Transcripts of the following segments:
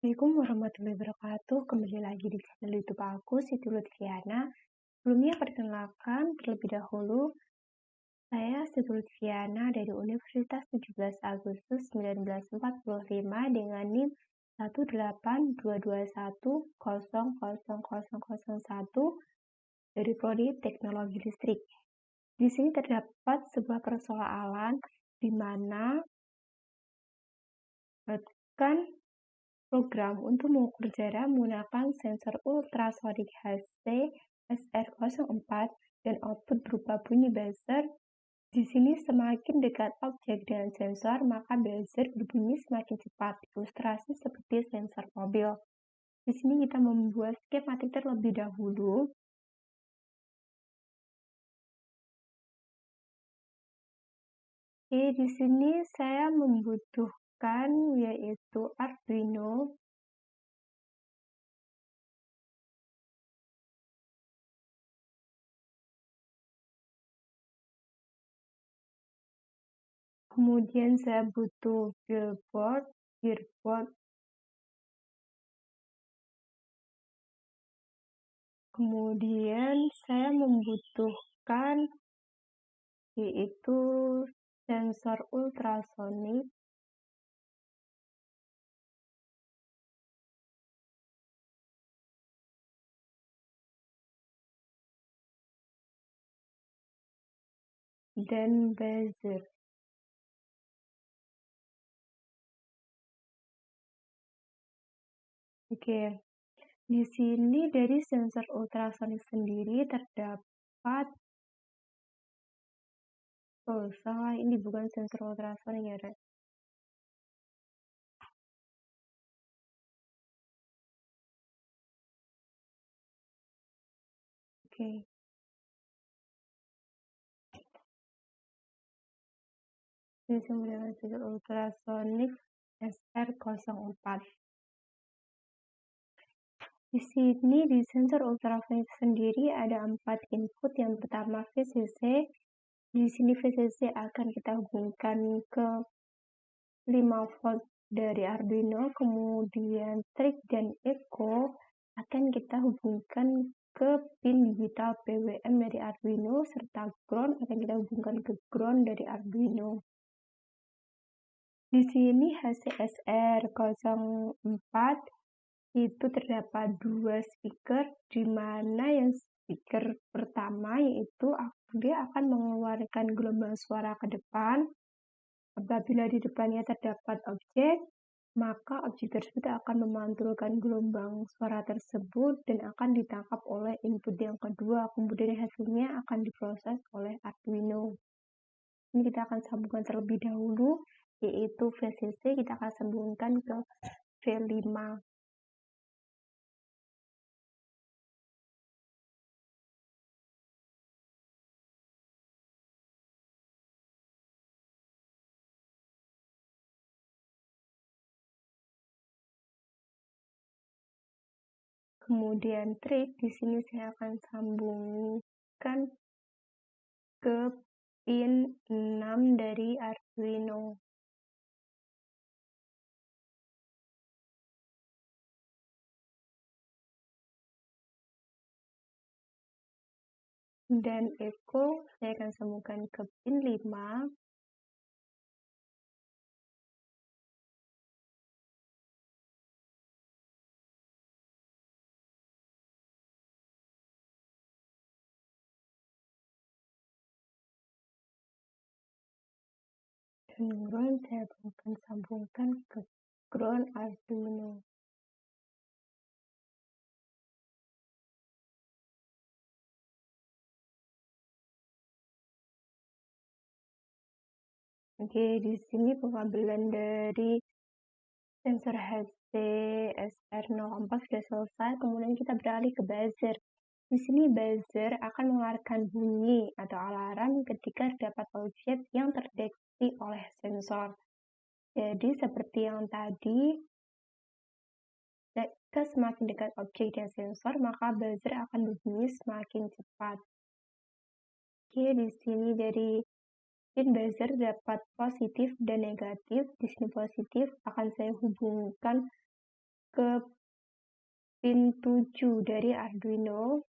Assalamualaikum warahmatullahi wabarakatuh. Kembali lagi di channel YouTube aku, Siti Lutfiana. Sebelumnya perkenalkan terlebih dahulu, saya Siti Lutfiana dari Universitas 17 Agustus 1945 dengan NIM 18221000001 dari Prodi Teknologi Listrik. Di sini terdapat sebuah persoalan di mana kan program untuk mengukur jarak menggunakan sensor ultrasonik HC SR04 dan output berupa bunyi buzzer. Di sini semakin dekat objek dengan sensor, maka buzzer berbunyi semakin cepat. Ilustrasi seperti sensor mobil. Di sini kita membuat skematik terlebih dahulu. Oke, di sini saya membutuhkan yaitu Arduino. Kemudian saya butuh breadboard. Kemudian saya membutuhkan yaitu sensor ultrasonik. Dan buzzer. Oke, di sini dari sensor ultrasonik sendiri terdapat salah, ini bukan sensor ultrasonik ya, Rek. Oke. Ini menggunakan sensor ultrasonik SR04. Di sini di sensor ultrasonik sendiri ada 4 input. Yang pertama VCC. Di sini VCC akan kita hubungkan ke 5 volt dari Arduino, kemudian trig dan echo akan kita hubungkan ke pin digital PWM dari Arduino, serta ground akan kita hubungkan ke ground dari Arduino. Di sini HCSR04 itu terdapat 2 speaker, di mana yang speaker pertama yaitu dia akan mengeluarkan gelombang suara ke depan. Apabila di depannya terdapat objek, maka objek tersebut akan memantulkan gelombang suara tersebut dan akan ditangkap oleh input yang kedua. Kemudian hasilnya akan diproses oleh Arduino. Ini kita akan sambungkan terlebih dahulu, yaitu VCC kita akan sambungkan ke V5. Kemudian trig di sini saya akan sambungkan ke pin 6 dari Arduino. Dan echo saya akan sambungkan ke pin 5. Dan ground saya akan sambungkan ke ground Arduino. Oke, di sini pengambilan dari sensor HC-SR04 sudah selesai, kemudian kita beralih ke buzzer. Di sini buzzer akan mengeluarkan bunyi atau alarm ketika terdapat objek yang terdeteksi oleh sensor. Jadi seperti yang tadi, ketika semakin dekat objek dan sensor, maka buzzer akan berbunyi semakin cepat. Oke, di sini dari pin buzzer dapat positif dan negatif. Di sini positif akan saya hubungkan ke pin 7 dari Arduino.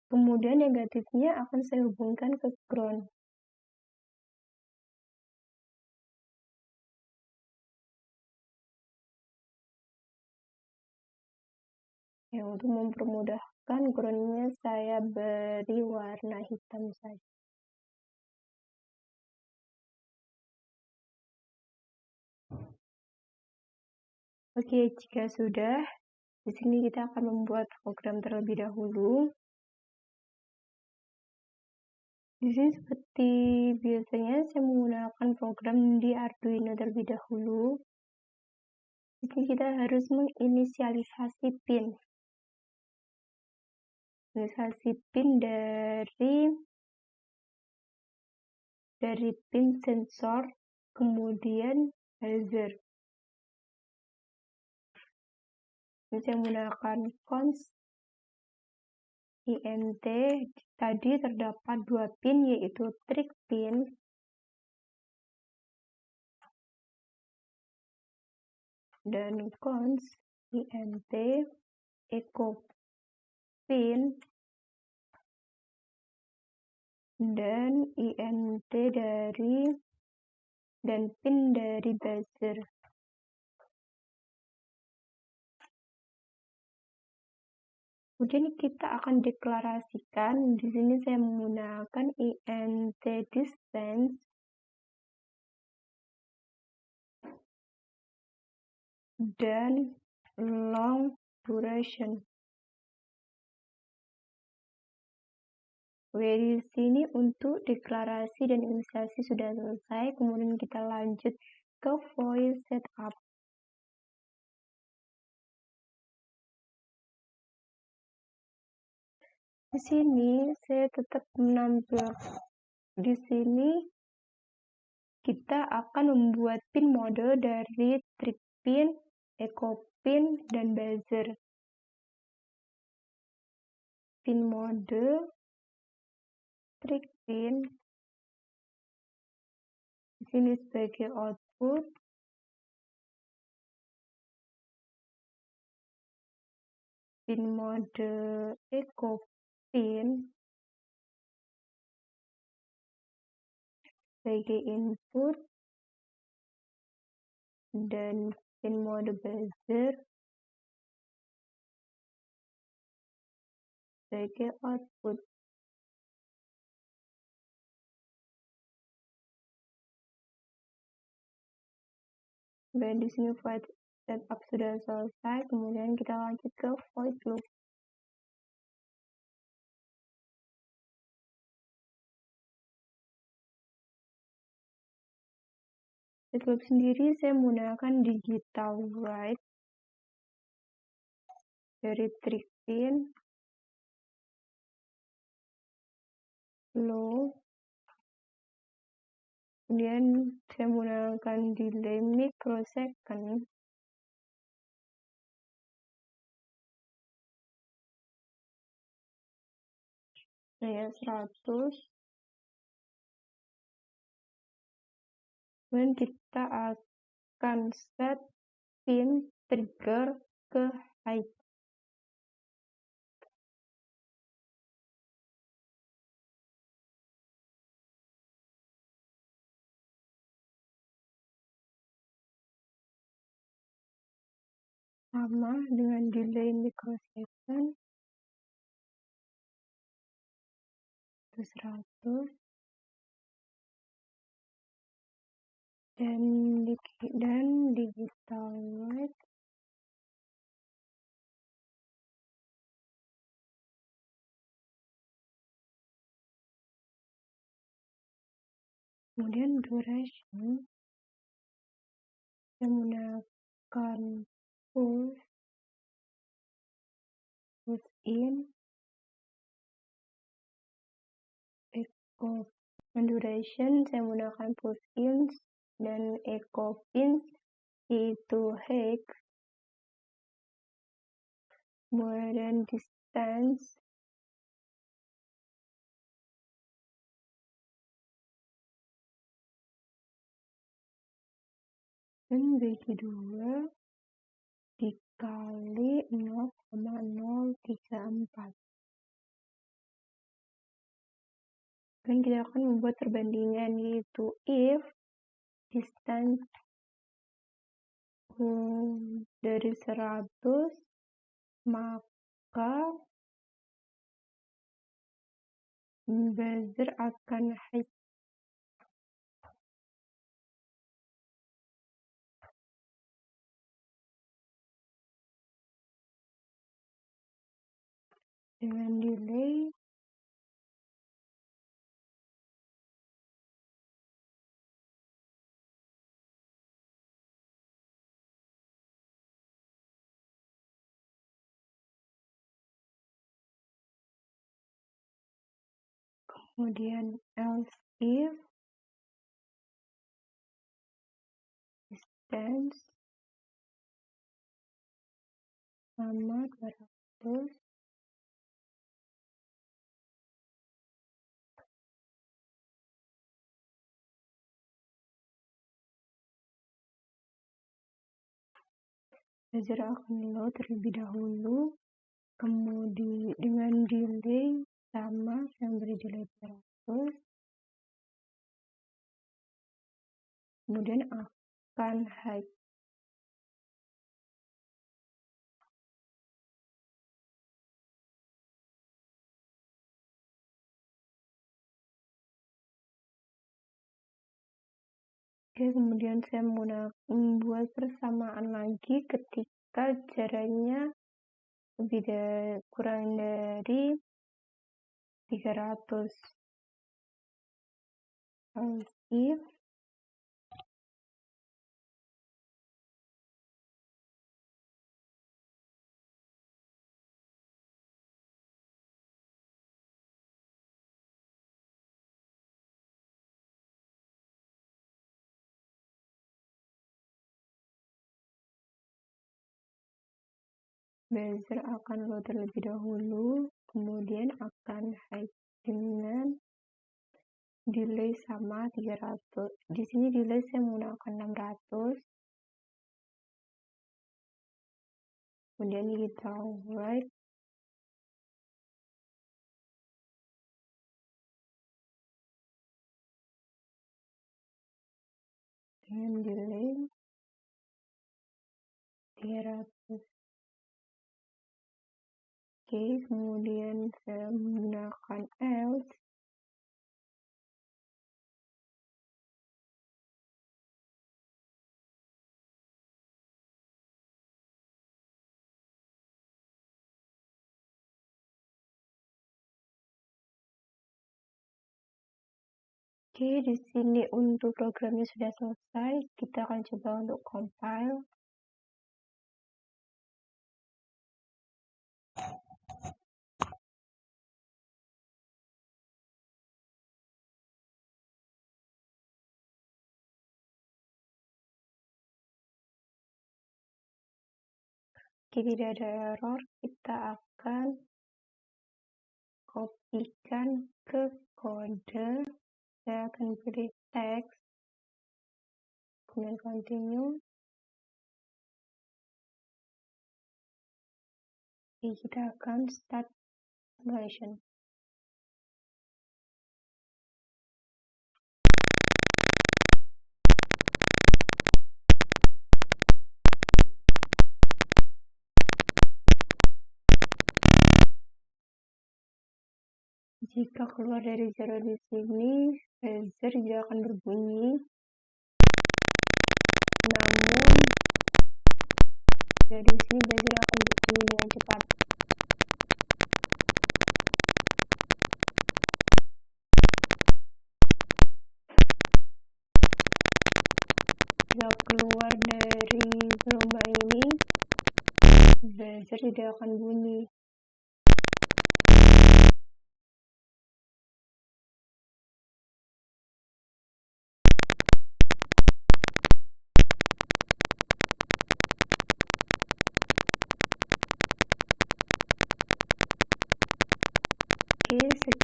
Kemudian negatifnya akan saya hubungkan ke ground. Ya, untuk mempermudahkan groundnya saya beri warna hitam saja. Oke, jika sudah, di sini kita akan membuat program terlebih dahulu. Di sini seperti biasanya saya menggunakan program di Arduino terlebih dahulu. Jadi kita harus menginisialisasi pin. Inisialisasi pin dari pin sensor, kemudian buzzer. Ini saya menggunakan const int. Tadi terdapat 2 pin, yaitu trig pin dan const int echo pin dan int dan pin dari buzzer. Kemudian kita akan deklarasikan. Di sini saya menggunakan int distance dan long duration. Di sini untuk deklarasi dan inisialisasi sudah selesai. Kemudian kita lanjut ke void setup. Di sini saya tetap menampilkan. Di sini kita akan membuat pin mode dari trig pin, echo pin, dan buzzer. Pin mode trig pin di sini sebagai output, pin mode echo pin sebagai input, dan pin mode buzzer sebagai output. Dan di sini void setup sudah selesai. Kemudian kita lanjut ke void loop. Void loop sendiri saya menggunakan digital write dari trig pin, low, kemudian saya menggunakan delay microsecond, saya 100. Kemudian kita akan set pin trigger ke high. Sama dengan delay microsecond, itu 100. Dan digital write kemudian duration saya menggunakan push in, echo. Duration saya menggunakan push in dan echo pins, yaitu hex kemudian distance, dan bagi 2 dikali 0,034. Dan kita akan membuat perbandingan, yaitu if distance dari 100, maka buzzer akan high. Dengan delay kemudian else if distance sama 200, buzzer akan load terlebih dahulu, kemudian dengan delay sama, saya beri delay 200, kemudian akan high. Oke, kemudian saya membuat persamaan lagi ketika jaraknya kurang dari 300. Else if buzzer akan load terlebih dahulu, kemudian akan high dengan delay sama 300. Di sini delay saya menggunakan 600. Kemudian kita write dengan delay 300. Oke, kemudian saya menggunakan else. Oke, di sini untuk programnya sudah selesai. Kita akan coba untuk compile. Oke, tidak ada error. Kita akan kopikan ke kode. Saya akan beri teks, kemudian continue. Oke, kita akan start simulation. Jika keluar dari 0 di sini, buzzer juga akan berbunyi. Namun, dari sini buzzer akan berbunyi dengan cepat. Jika keluar dari gelombang ini, buzzer tidak akan bunyi.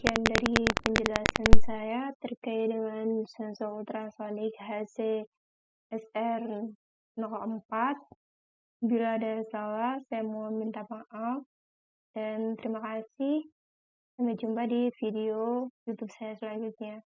sekian dari penjelasan saya terkait dengan sensor ultrasonik HC-SR04. Bila ada salah, saya mohon minta maaf dan terima kasih. Sampai jumpa di video YouTube saya selanjutnya.